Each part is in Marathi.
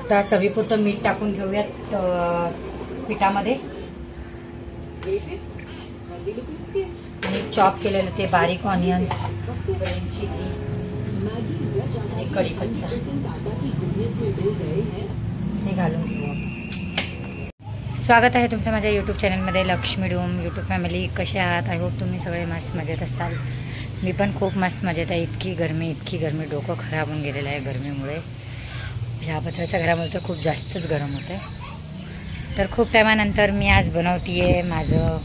आता चवीपुरतं मीठ टाकून घेऊयात पिठामध्ये आणि चॉप केलेलं ते बारीक ऑनियन, ग्रीन चिली आणि कढीपत्ता हे घालून घेऊ. स्वागत आहे तुमचं माझ्या यूट्यूब चॅनलमध्ये. लक्ष्मी डूम यूट्यूब फॅमिली, कसे आहात? आय होप तुम्ही सगळे मस्त मजेत असाल. मी पण खूप मस्त मजेत आहे. इतकी गरमी, डोकं खराब होऊन गेलेलं आहे गरमीमुळे. ह्या पत्राच्या घरामध्ये तर खूप जास्तच गरम होते. तर खूप टायमानंतर मी आज बनवते आहे माझं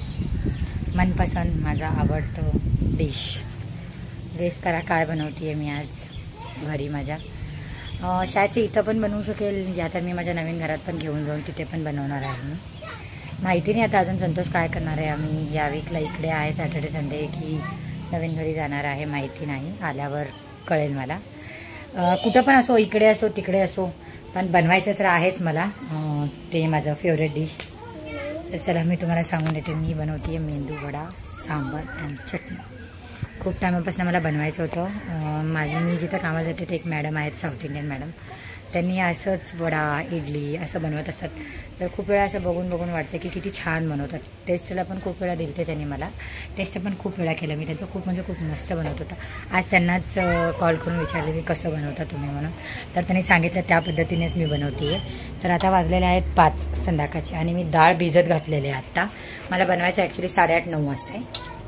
मनपसंद, माझं आवडतं डिश. गेस करा काय बनवते आहे मी आज घरी माझ्या. शाळेत इथं पण बनवू शकेल, या तर मी माझ्या नवीन घरात पण घेऊन जाऊन तिथे पण बनवणार आहे. मी माहिती नाही आता अजून संतोष काय करणार आहे. आम्ही या वीकला इकडे आहे सॅटर्डे संडे की नवीन घरी जाणार आहे माहिती नाही. आल्यावर कळेल मला. कुठं पण असो, इकडे असो तिकडे असो, पण बनवायचं तर आहेच मला. ते माझं फेवरेट डिश. तर चला मी तुम्हाला सांगून देते. मी बनवते मेंदू वडा, सांबार आणि चटणी. खूप टायमापासून मला बनवायचं होतं. मी जिथं कामाला जाते ते एक मॅडम आहेत, साऊथ इंडियन मॅडम. त्यांनी असंच वडा, इडली असं बनवत असतात. तर खूप वेळा असं बघून वाटतं की किती छान बनवतात. टेस्टला पण खूप वेळा दिलते त्यांनी मला. टेस्ट पण खूप वेळा केलं मी त्यांचं. खूप मस्त बनवत होता. आज त्यांनाच कॉल करून विचारले मी कसं बनवता तुम्ही म्हणून. तर त्यांनी सांगितलं त्या पद्धतीनेच मी बनवते आहे. तर आता वाजलेले आहेत 5 संध्याकाळचे आणि मी डाळ भिजत घातलेले आहे. आत्ता मला बनवायचं ॲक्च्युली 8:30-9 वाजता आहे.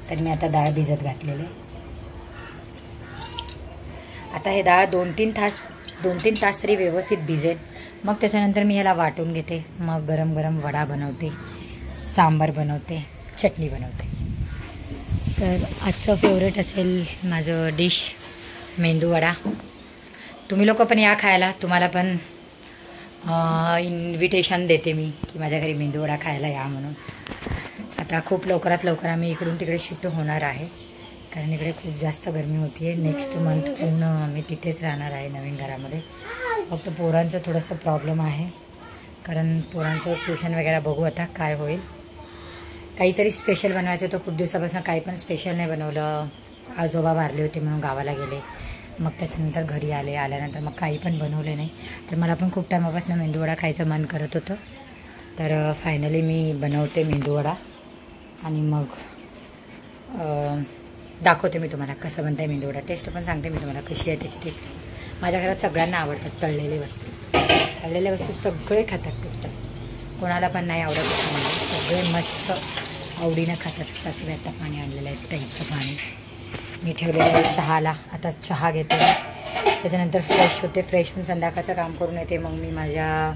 तर मी आता डाळ भिजत घातलेले. आता हे डाळ 2-3 तास तरी व्यवस्थित भिजेल. मग त्याच्यानंतर मी ह्याला वाटून घेते. मग गरम गरम वडा बनवते, सांबार बनवते, चटणी बनवते. तर आजचं फेवरेट असेल माझं डिश मेंदू वडा. तुम्ही लोक पण या खायला. तुम्हाला पण इन्व्हिटेशन देते मी की माझ्या घरी मेंदू वडा खायला या म्हणून. आता खूप लवकरात लवकर आम्ही इकडून तिकडे शिफ्ट होणार आहे, कारण इकडे खूप जास्त गरमी होती आहे. नेक्स्ट मंथ पूर्ण मी तिथेच राहणार आहे नवीन घरामध्ये. फक्त पोरांचं थोडंसं प्रॉब्लेम आहे, कारण पोरांचं ट्युशन वगैरे बघू आता काय होईल. काहीतरी स्पेशल बनवायचं होतं. खूप दिवसापासून काही पण स्पेशल नाही बनवलं. आजोबा वारले होते म्हणून गावाला गेले. मग त्याच्यानंतर घरी आल्यानंतर मग काही पण बनवले नाही. तर मला पण खूप टायमापासून मेंदूवडा खायचं मन करत होतं. तर फायनली मी बनवते मेंदूवडा आणि मग दाखवते मी तुम्हाला कसं बनतं आहे मेंदूवडा. टेस्ट पण सांगते मी तुम्हाला कशी आहे त्याची टेस्ट. माझ्या घरात सगळ्यांना आवडतात तळलेले वस्तू सगळे खातात. टुकतात, कोणाला पण नाही आवडत असं सगळे मस्त आवडीनं खातात. सासूबाई आता पाणी आणलेलं आहे, प्यायचं पाणी मी ठेवलेलं आहे चहाला. आता चहा घेते, त्याच्यानंतर फ्रेश होते. फ्रेश होऊन संध्याकाळचं काम करून येते. मग मी माझ्या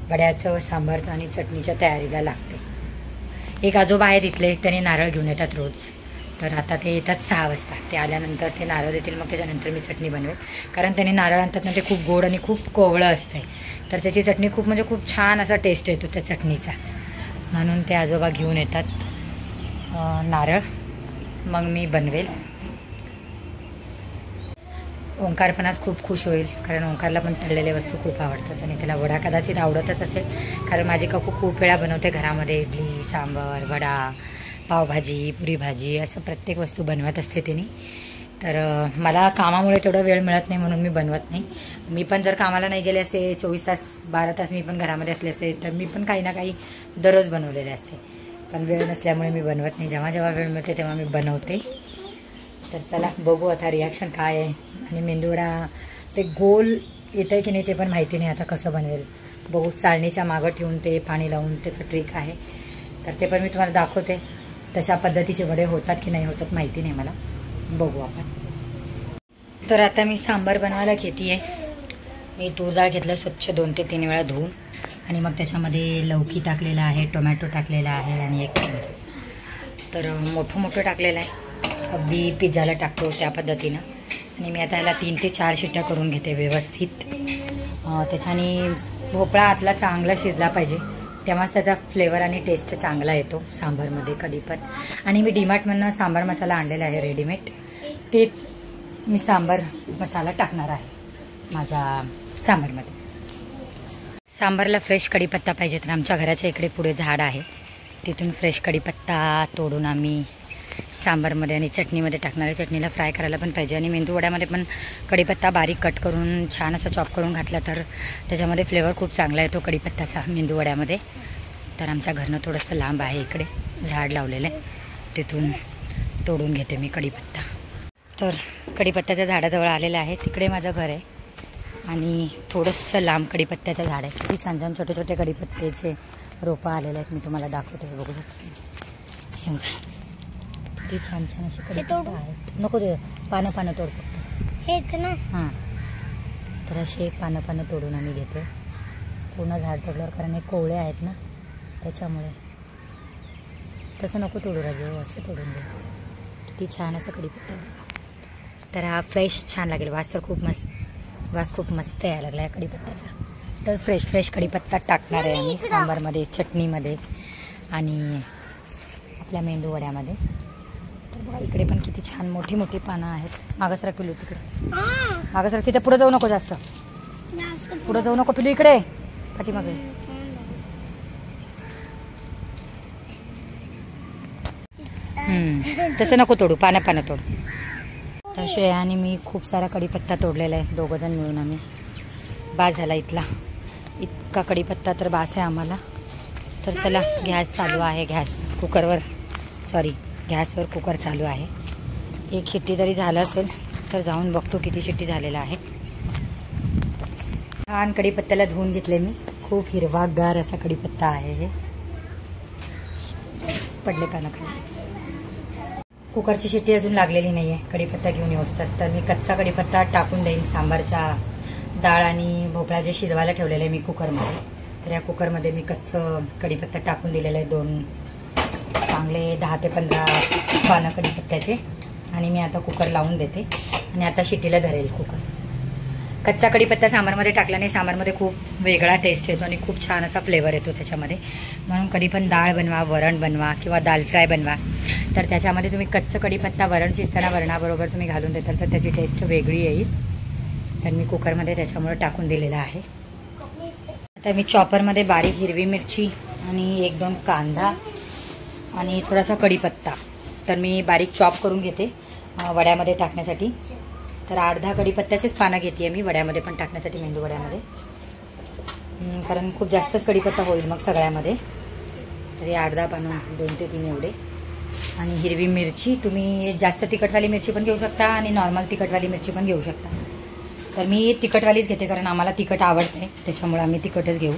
वड्याचं, सांबारचं आणि चटणीच्या तयारीला लागते. एक आजोबा आहेत इथले, त्यांनी नारळ घेऊन येतात रोज. तर आता ते येतात 6 वाजता. ते आल्यानंतर ते नारळ देतील. मग त्याच्यानंतर मी चटणी बनवेल, कारण त्यांनी नारळ आणतात ना ते खूप गोड आणि खूप कोवळं असतं. तर त्याची चटणी खूप छान असा टेस्ट येतो त्या चटणीचा. म्हणून ते आजोबा घेऊन येतात नारळ. मग मी बनवेल. ओंकार पण आज खूप खुश होईल, कारण ओंकारला पण तळलेले वस्तू खूप आवडतात आणि त्याला वडा कदाचित आवडतच असेल, कारण माझी काकू खूप वेळा बनवते घरामध्ये. इडली, सांबार, वडा, पावभाजी, पुरी भाजी असं प्रत्येक वस्तू बनवत असते तिने. तर मला कामामुळे तेवढा वेळ मिळत नाही म्हणून मी बनवत नाही. मी पण जर कामाला नाही गेले असते 24 तास 12 तास मी पण घरामध्ये असले असते तर मी पण काही ना काही दररोज बनवलेले असते. पण वेळ नसल्यामुळे मी बनवत नाही. जेव्हा वेळ मिळते तेव्हा मी बनवते. तर चला बघू आता रिॲक्शन काय आहे. आणि मेंदूवडा ते गोल येतं आहे की नाही ते पण माहिती नाही आता कसं बनवेल. बघू. चाळणीच्या मागं ठेवून ते पाणी लावून त्याचं ट्रिक आहे. तर ते पण मी तुम्हाला दाखवते. तशा पद्धतीचे वडे होतात की नाही होतात माहिती नाही मला. बघू आपण. तर आता मी सांबार बनवायला घेते आहे. मी तूर डाळ घेतलं स्वच्छ 2 ते 3 वेळा धुवून, आणि मग त्याच्यामध्ये लौकी टाकलेला आहे, टोमॅटो टाकलेला आहे आणि एक तर मोठं टाकलेलं आहे. अगदी पिझ्झाला टाकतो त्या पद्धतीनं. आणि मी आता याला 3 ते 4 शिट्ट्या करून घेते व्यवस्थित. त्याच्याने भोपळा आतला चांगला शिजला पाहिजे, तेव्हाच त्याचा फ्लेवर आणि टेस्ट चांगला येतो सांबारमध्ये कधी पण. आणि मी डीमार्टमधनं सांबार मसाला आणलेला आहे रेडीमेड. तेच मी सांबार मसाला टाकणार आहे माझ्या सांबारमध्ये. सांबारला फ्रेश कढीपत्ता पाहिजे, तर आमच्या घराच्या इकडे पुढे झाड आहे, तिथून फ्रेश कढीपत्ता तोडून आम्ही सांबारमध्ये आणि चटणीमध्ये टाकणार आहे. चटणीला फ्राय करायला पण पाहिजे आणि मेंदू वड्यामध्ये पण कढीपत्ता बारीक कट करून छान असं चॉप करून घातला तर त्याच्यामध्ये फ्लेवर खूप चांगला येतो कढीपत्त्याचा मेंदू वड्यामध्ये. तर आमच्या घरनं थोडंसं लांब आहे, इकडे झाड लावलेलं आहे, तिथून तोडून घेते मी कढीपत्ता. तर कढीपत्त्याच्या झाडाजवळ आलेलं आहे. तिकडे माझं घर आहे आणि थोडंसं लांब कढीपत्त्याचं झाड आहे. किती छान छान छोटे छोटे कढीपत्त्याचे रोपं आलेले आहेत. मी तुम्हाला दाखवते, बघू शकते. किती छान छान असे कढीपत्ता आहेत. नको रे, पानं पानं तोड फक्त, हेच ना. हां, तर असे पानं पानं तोडून आम्ही घेतो. पूर्ण झाड तोडल्यावर, कारण हे कोवळे आहेत ना त्याच्यामुळे. तसं नको तोडू राजू, असं तोडून घे. किती छान असं कढीपत्ता. तर हा फ्रेश छान लागेल. वास तर खूप मस्त, वास खूप मस्त यायला लागला आहे कढीपत्त्याचा. तर फ्रेश फ्रेश कढीपत्ता टाकणार आहे आम्ही सांबारमध्ये, चटणीमध्ये आणि आपल्या मेंदू वड्यामध्ये. तर बघा इकडे पण किती छान मोठी मोठी पानं आहेत. मागसरा पिलू तिकडे, मागसरा तिथे पुढे जाऊ नको, जास्त पुढे जाऊ नको पिलू, इकडे पाठीमागे. तसं नको तोडू, पानं पानं तोड. तर श्रेया आणि मी खूप सारा कढीपत्ता तोडलेला आहे, दोघंजण मिळून आम्ही. बास झाला इथला, इतका कढीपत्ता तर बास आहे आम्हाला. तर चला, गॅस चालू आहे, गॅसवर कुकर चालू आहे. एक शिट्टी जरी झालं असेल तर जाऊन बघतो किती शिट्टी झालेला आहे. छान कढीपत्त्याला धुवून घेतले मी. खूप हिरवागार असा कढीपत्ता आहे. हे पडले पानं खाली. कुकरची शिट्टी अजून लागलेली नाही आहे कढीपत्ता घेऊन येऊस तर मी कच्चा कढीपत्ता टाकून देईन सांबारच्या डाळ आणि भोपळा जे शिजवायला ठेवलेलं आहे मी कुकरमध्ये. तर या कुकरमध्ये मी कच्चं कढीपत्ता टाकून दिलेलं आहे, 2 चांगले 10 ते 15 पानं कढीपत्त्याचे. आणि मी आता कुकर लावून देते आणि आता शिट्टीला धरेल कुकर. कच्चा कढीपत्ता सांबारमध्ये टाकल्याने सांबारमध्ये खूप वेगळा टेस्ट येतो आणि खूप छान असा फ्लेवर येतो त्याच्यामध्ये. म्हणून कधी पण डाळ बनवा, वरण बनवा किंवा दाल फ्राय बनवा तर त्याच्यामध्ये तुम्ही कच्चं कढीपत्ता वरण शिजताना वरणाबरोबर तुम्ही घालून देताल तर त्याची टेस्ट वेगळी येईल. तर मी कुकरमध्ये त्याच्यामुळे टाकून दिलेला आहे. आता मी चॉपरमध्ये बारीक हिरवी मिरची आणि 1-2 कांदा आणि थोडासा कढीपत्ता तर मी बारीक चॉप करून घेते वड्यामध्ये टाकण्यासाठी. तर 8-10 कढीपत्त्याचेच पानं घेते आहे मी वड्यामध्ये पण टाकण्यासाठी, मेंदू वड्यामध्ये, कारण खूप जास्तच कढीपत्ता होईल मग सगळ्यामध्ये. तरी 8-10 पानं, 2 ते 3 एवढे. आणि हिरवी मिरची, तुम्ही जास्त तिखटवाली मिरची पण घेऊ शकता आणि नॉर्मल तिखटवाली मिरची पण घेऊ शकता. तर मी तिखटवालीच घेते कारण आम्हाला तिखट आवडते, त्याच्यामुळे आम्ही तिखटच घेऊ.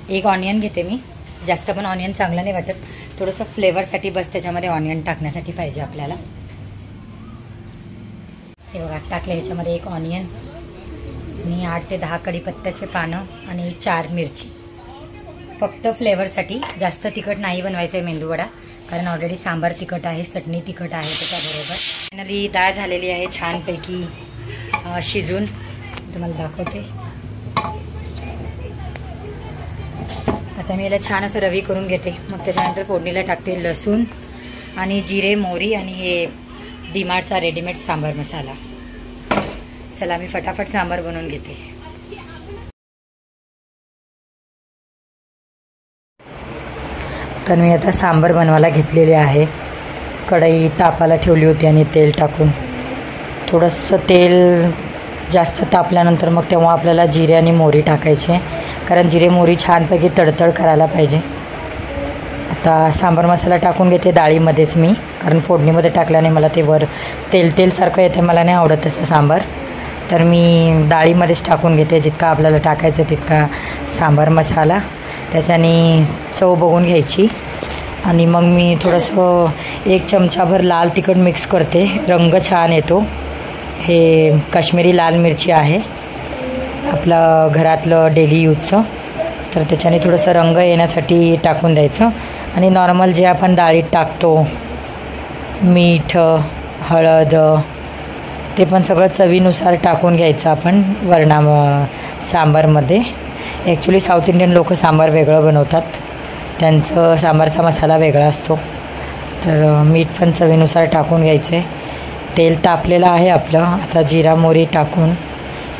1 ऑनियन घेते मी. जास्त पण ऑनियन चांगलं नाही वाटत, थोडंसं फ्लेवरसाठी बस त्याच्यामध्ये ऑनियन टाकण्यासाठी पाहिजे आपल्याला. हे बघा टाकले ह्याच्यामध्ये 1 ऑनियन आणि 8 ते 10 कढीपत्त्याचे पानं आणि 4 मिरची. फक्त फ्लेवरसाठी, जास्त तिखट नाही बनवायचं आहे मेंदूवडा कारण ऑलरेडी सांबार तिखट आहे, चटणी तिखट आहे त्याच्याबरोबर. फायनली डाळ झालेली आहे छानपैकी शिजून, तुम्हाला दाखवते. आता मी याला छान असं रवी करून घेते, मग त्याच्यानंतर फोडणीला टाकते लसूण आणि जिरे, मोहरी आणि हे डीमार्टचा रेडीमेड सांबार मसाला. चला मी फटाफट सांबार बनवून घेते. तर मी आता सांबार बनवायला घेतलेले आहे. कढई तापाला ठेवली होती आणि तेल टाकून थोडंसं तेल जास्त तापल्यानंतर मग तेव्हा आपल्याला जिरे आणि मोहरी टाकायचे, कारण जिरे मोहरी छानपैकी तडतड करायला पाहिजे. आता सांबार मसाला टाकून घेते डाळीमध्येच मी, कारण फोडणीमध्ये टाकल्याने मला ते वर तेलसारखं येते, मला नाही आवडत तसं सांबार. तर मी डाळीमध्येच टाकून घेते जितका आपल्याला टाकायचं तितका सांबार मसाला, त्याच्याने चव बघून घ्यायची. आणि मग मी थोडंसं 1 चमचाभर लाल तिखट मिक्स करते, रंग छान येतो. हे काश्मीरी लाल मिरची आहे, आपलं घरातलं डेली यूजचं, तर त्याच्याने थोडंसं रंग येण्यासाठी टाकून द्यायचं. आणि नॉर्मल जे आपण डाळीत टाकतो, मीठ, हळद, ते पण सगळं चवीनुसार टाकून घ्यायचं आपण सांबारमध्ये. ॲक्च्युली साऊथ इंडियन लोक सांबार वेगळं बनवतात, त्यांचं सांबारचा मसाला वेगळा असतो. तर मीठ पण चवीनुसार टाकून घ्यायचं आहे. तेल तापलेलं आहे आपलं. आता जिरा मोहरी टाकून,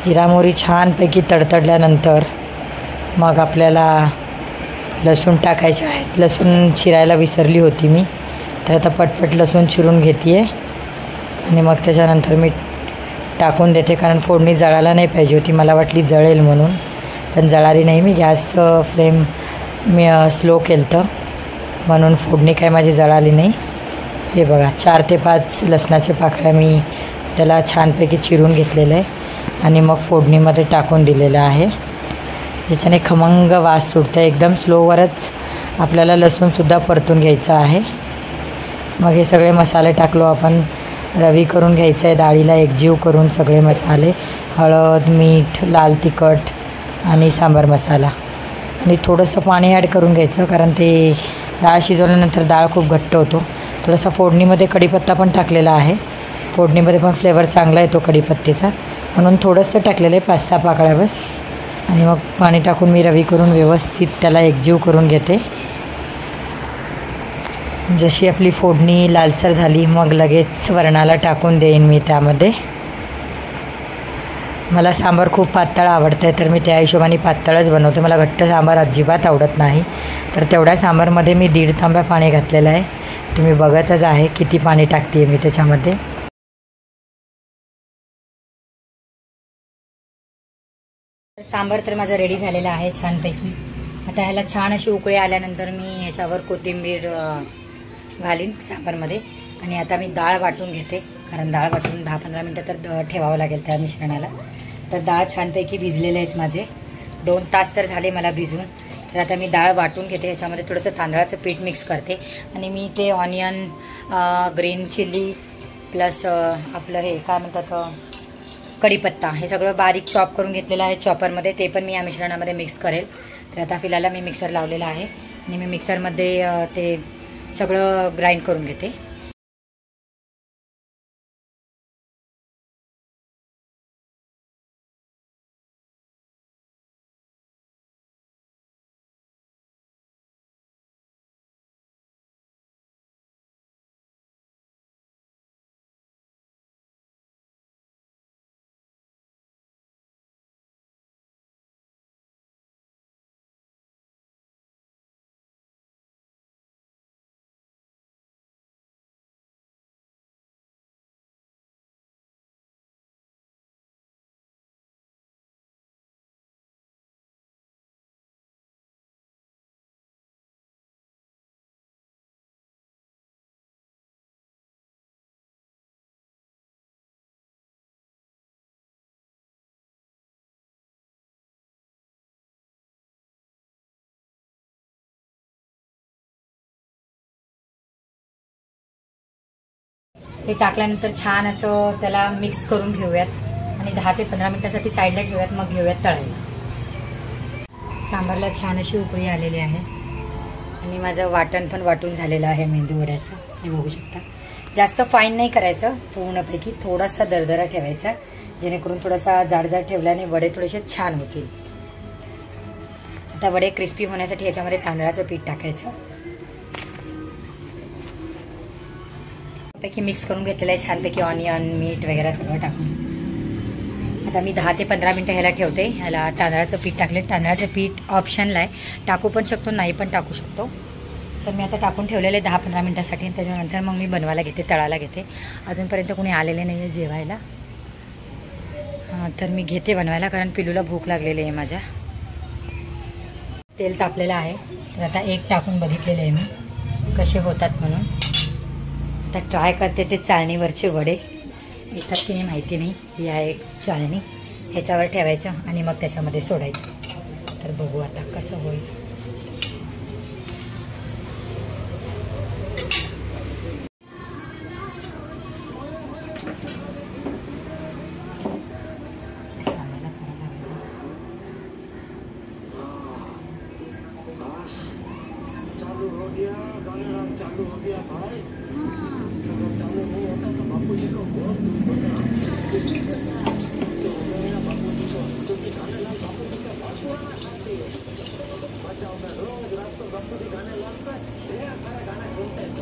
जिरा मोहरी छानपैकी तडतडल्यानंतर मग आपल्याला लसूण टाकायचे आहेत. लसूण चिरायला विसरली होती मी, तर आता पटपट लसूण चिरून घेते आहे आणि मग त्याच्यानंतर मी टाकून देते, कारण फोडणी जळायला नाही पाहिजे होती. मला वाटली जळेल म्हणून, पण जळाली नाही. मी गॅस फ्लेम मी स्लो केलं होतं म्हणून फोडणी काय माझी जळाली नाही. हे बघा 4 ते 5 लसणाच्या पाकळ्या मी त्याला छानपैकी चिरून घेतलेलं आहे आणि मग फोडणीमध्ये टाकून दिलेलं आहे, ज्याच्याने खमंग वास सुटतं. एकदम स्लोवरच आपल्याला लसूणसुद्धा परतून घ्यायचं आहे. मग हे सगळे मसाले टाकलो आपण, रवी करून घ्यायचं आहे, डाळीला एकजीव करून सगळे मसाले, हळद, मीठ, लाल तिखट आणि सांबार मसाला, आणि थोडंसं पाणी ॲड करून घ्यायचं, कारण ते डाळ शिजवल्यानंतर डाळ खूप घट्ट होतो. थोडासा फोडणीमध्ये कढीपत्ता पण टाकलेला आहे, फोडणीमध्ये पण फ्लेवर चांगला येतो कढीपत्त्याचा, म्हणून थोडंसं टाकलेलं आहे 5-6 पाकळ्या बस. आणि मग पाणी टाकून मी रवी करून व्यवस्थित त्याला एकजीव करून घेते. जशी आपली फोडणी लालसर झाली मग लगेच वरणाला टाकून देईन मी त्यामध्ये. मला सांबार खूप पातळ आवडतं आहे, तर मी त्या हिशोबाने पातळच बनवते. मला घट्ट सांबार अजिबात आवडत नाही. तर तेवढ्या सांबारमध्ये मी 1.5 तांब्या पाणी घातलेलं आहे. तुम्ही बघतच आहे किती पाणी टाकते आहे मी त्याच्यामध्ये. सांबार तर माझं रेडी झालेलं आहे छानपैकी. आता ह्याला छान अशी उकळी आल्यानंतर मी ह्याच्यावर कोथिंबीर घालीन सांबारमध्ये. आणि आता मी डाळ वाटून घेते, कारण डाळ वाटून 10-15 मिनटं तर ठेवावं लागेल त्या मिश्रणाला. तर डाळ छानपैकी भिजलेले आहेत माझे, 2 तास तर झाले मला भिजून. तर आता मी डाळ वाटून घेते, ह्याच्यामध्ये थोडंसं तांदळाचं पीठ मिक्स करते आणि मी ते ऑनियन, ग्रीन चिली प्लस आपलं हे काय म्हणतात कढीपत्ता, हे सगळं बारीक चॉप करून घेतलेलं आहे चॉपरमध्ये, ते पण मी या मिश्रणामध्ये मिक्स करेल. तर आता फिलहाल मी मिक्सर लावलेला आहे आणि मी मिक्सरमध्ये ते सगळं ग्राइंड करून घेते. हे टाकल्यानंतर छान असं त्याला मिक्स करून घेऊयात आणि 10 ते 15 मिनिटासाठी साईडला ठेवूयात, मग घेऊयात तळायला. सांबारला छान अशी उकळी आलेली आहे आणि माझं वाटण पण वाटून झालेलं आहे मेंदू वड्याचं, हे बघू शकता. जास्त फाईन नाही करायचं, पूर्णपैकी थोडासा दरदरा ठेवायचा, जेणेकरून थोडासा जाडजाड ठेवल्याने वडे थोडेसे छान होतील. आता वडे क्रिस्पी होण्यासाठी याच्यामध्ये तांदळाचं पीठ टाकायचं, पैकी मिक्स करून घेतलेलं आहे छानपैकी, ऑनियन, मीठ वगैरे सगळं टाकून. आता मी 10 ते 15 मिनटं ह्याला ठेवते. ह्याला तांदळाचं पीठ टाकले. तांदळाचं पीठ ऑप्शनला आहे, टाकू पण शकतो, नाही पण टाकू शकतो. तर मी आता टाकून ठेवलेले 10-15 मिनटासाठी. त्याच्यानंतर मग मी बनवायला घेते, तळायला घेते. अजूनपर्यंत कोणी आलेले नाही आहे जेवायला, तर मी घेते बनवायला, कारण पिलूला भूक लागलेली आहे माझ्या. तेल तापलेलं आहे, तर आता एक टाकून बघितलेले आहे मी कसे होतात म्हणून. आता ट्राय करते ते चाळणीवरचे वडे, येतात की नाही माहिती नाही. ही आहे एक चाळणी, ह्याच्यावर ठेवायचं आणि मग त्याच्यामध्ये सोडायचं. तर बघू आता कसं होईल. चालू हो गया भाई, अगर चालू नहीं होता तो बापू जी को बहुत दुख होगा। बापू जी को क्योंकि गाने लाल बापू जी का बहुत पुराना साथी है। बचाओ मैं रोज रात को बापू जी गाने लाता ढेर सारा गाना सुनते हैं।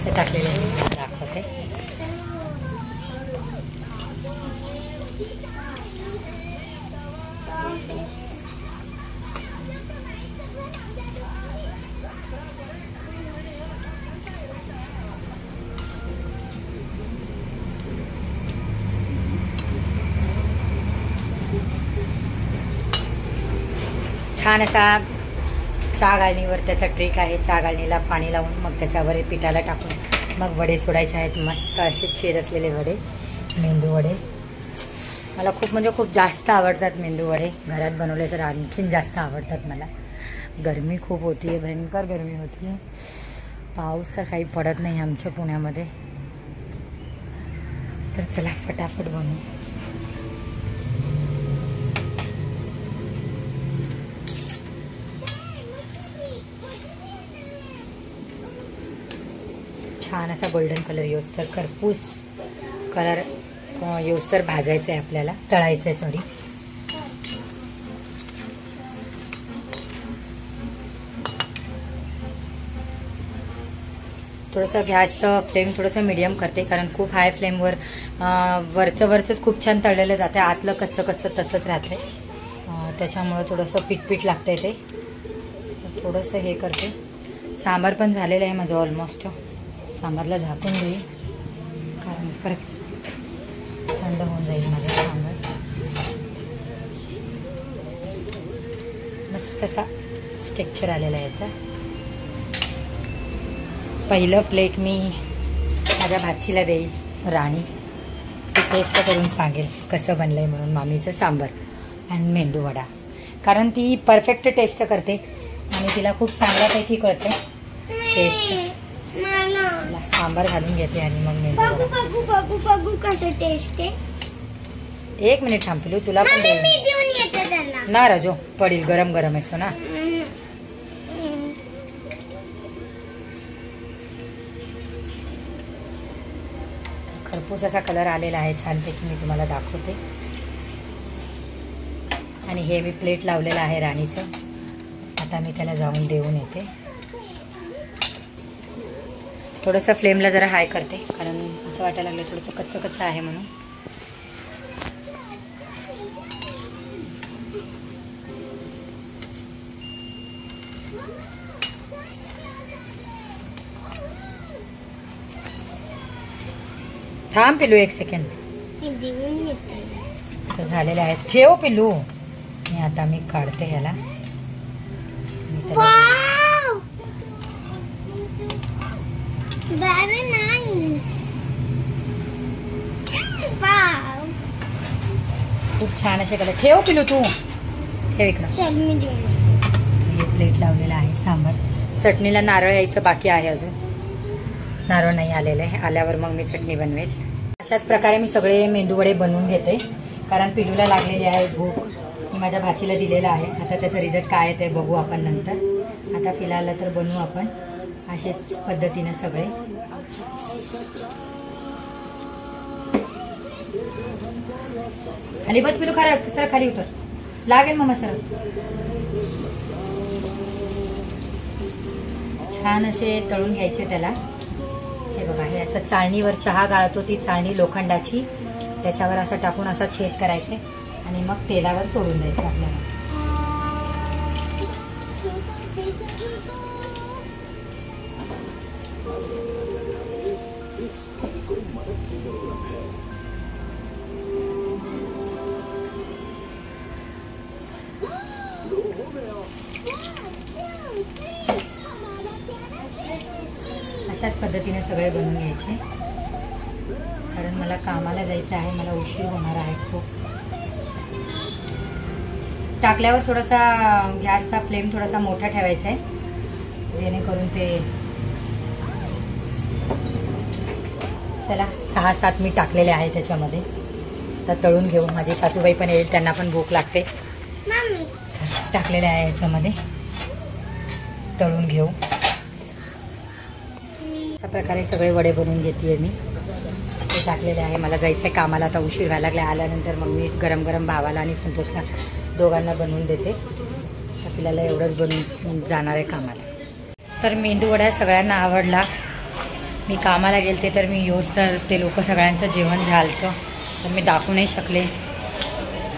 कसे टाकलेले आहे मी तुम्हाला दाखवते. छान असा चहा गाळणीवर त्याचा ट्रिक आहे. चहा गाळणीला पाणी लावून मग त्याच्यावर पिठाला टाकून मग वडे सोडायचे आहेत. मस्त असे छेद असलेले वडे, मेंदू वडे. मला खूप म्हणजे खूप जास्त आवडतात मेंदू वडे. घरात बनवले तर आणखीन जास्त आवडतात मला. गरमी खूप होती आहे, भयंकर गरमी होती आहे. पाऊस तर काही पडत नाही आमच्या पुण्यामध्ये. तर चला फटाफट बनवू. छान असा गोल्डन कलर येऊस्तर, खरपूस कलर येऊस्तर भाजायचं आहे आपल्याला, तळायचं आहे सॉरी. थोडंसं गॅसचं फ्लेम थोडंसं मीडियम करते, कारण खूप हाय फ्लेमवर वरचंच खूप छान तळलेलं जातं आहे, आतलं कच्चं तसंच राहतं आहे. त्याच्यामुळं थोडंसं पीठ लागतं आहे ते. थोडंसं हे करते. सांबार पण झालेलं आहे माझं ऑलमोस्ट. सांबारला झाकून देईल, कारण परत थंड होऊन जाईल माझं सांबार. मस्त असा स्ट्रक्चर आलेला आहे याचा. पहिलं प्लेट मी माझ्या भाचीला देईल, राणी. ती टेस्ट करून सांगेल कसं बनलं आहे म्हणून मामीचं सांबार आणि मेंदू वडा, कारण ती परफेक्ट टेस्ट करते आणि तिला खूप चांगल्यापैकी कळते टेस्ट. सांबार घालून घेते आणि मग मेंदू कसं टेस्ट आहे. 1 मिनिट थांबलो, तुला पण देईन ना राजो. पडील, गरम गरम आहे सोना. खरपूस असा कलर आलेला आहे छानपैकी, मी तुम्हाला दाखवते. आणि हे मी प्लेट लावलेलं आहे राणीचं. आता मी त्याला जाऊन देऊन येते. थोडंसं फ्लेमला जरा हाय करते, कारण असं वाटायला लागलं थोडंसं कच्चं आहे म्हणून. थांब पिलू 1 सेकंड. तर झालेले आहेत. ठेव पिलू. आता मी काढते ह्याला. Very nice. Wow. खूप छान असे कलर. ठेव पिलू तू. ठेव इकडं. चल मी देऊ. हे प्लेट लावलेला आहे सांबार. चटणीला नारळ यायचं बाकी आहे अजून. नारळ नाही आलेलं आहे. आल्यावर मग मी चटणी बनवेल. अशाच प्रकारे मी सगळे मेंदू वडे बनवून घेते, कारण पिलूला लागलेली आहे भूक. मी माझ्या भाचीला दिलेला आहे. आता त्याचा रिझल्ट काय आहे ते बघू आपण नंतर. आता फिलहाल तर बनवू आपण अशाच पद्धतीने सगळे. खाली बस पिलू. सर खाली उतर. लागेल मम्मा सर. छान असे तळून घ्यायचे त्याला. हे बघा, हे असं चाळणीवर चहा गाळतो ती चाळणी लोखंडाची, त्याच्यावर असं टाकून असा छेद करायचे आणि मग तेलावर सोडून द्यायचं आपल्याला. अशाच पद्धतीने सगळे बनवून घ्यायचे, कारण मला कामाला जायचं आहे. मला उशीर होणार आहे खूप. टाकल्यावर थोडासा गॅसचा फ्लेम थोडासा मोठा ठेवायचा आहे, जेणेकरून ते. चला 6-7 मी टाकलेले आहे त्याच्यामध्ये. तर तळून घेऊ. माझी सासूबाई पण येईल, त्यांना पण भूक लागते. टाकलेले आहे याच्यामध्ये, तळून घेऊ. अशा प्रकारे सगळे वडे बनवून घेते मी. ते टाकलेले आहे. मला जायचं आहे कामाला, आता उशीर व्हायला लागला. आल्यानंतर मग मी गरम गरम भावाला आणि संतोषला दोघांना बनवून देते. आपल्याला एवढंच बनवून जाणार आहे कामाला. तर मेंदू वडा सगळ्यांना आवडला. मी कामाला गेलते तर मी योज तर ते लोक सगळ्यांचं जेवण झालं तर मी दाखवू नाही शकले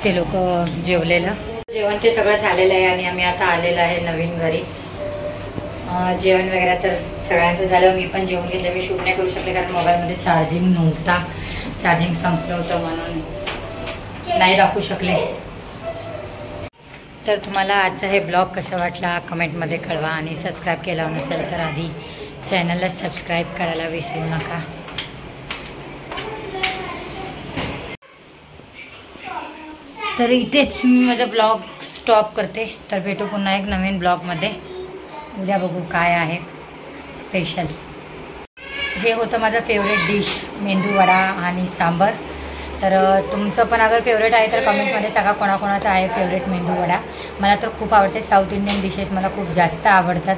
ते लोक जेवलेलं जेवण ते सगळं झालेलं आहे आणि आम्ही आता आलेलं आहे नवीन घरी. जेवण वगैरे तर सगळ्यांचं झालं. मी पण जेवण घेतलं. मी शूट नाही करू शकले कारण मोबाईलमध्ये चार्जिंग नव्हता. चार्जिंग संपलं होतं म्हणून नाही दाखवू शकले. तर तुम्हाला आजचा हे ब्लॉग कसा वाटला कमेंटमध्ये कळवा आणि सबस्क्राईब केला नसेल तर आधी चॅनलला सबस्क्राईब करायला विसरू नका. तर इथेच मी माझा ब्लॉग स्टॉप करते. तर भेटू पुन्हा एक नवीन ब्लॉगमध्ये. उद्या बघू काय आहे स्पेशल. हे होतं माझं फेवरेट डिश मेंदू वडा आणि सांबर. तर तुमचं पण अगर फेवरेट आहे तर कमेंटमध्ये सांगा कोणाकोणाचं आहे फेवरेट मेंदू वडा. मला तर खूप आवडते. साऊथ इंडियन डिशेस मला खूप जास्त आवडतात.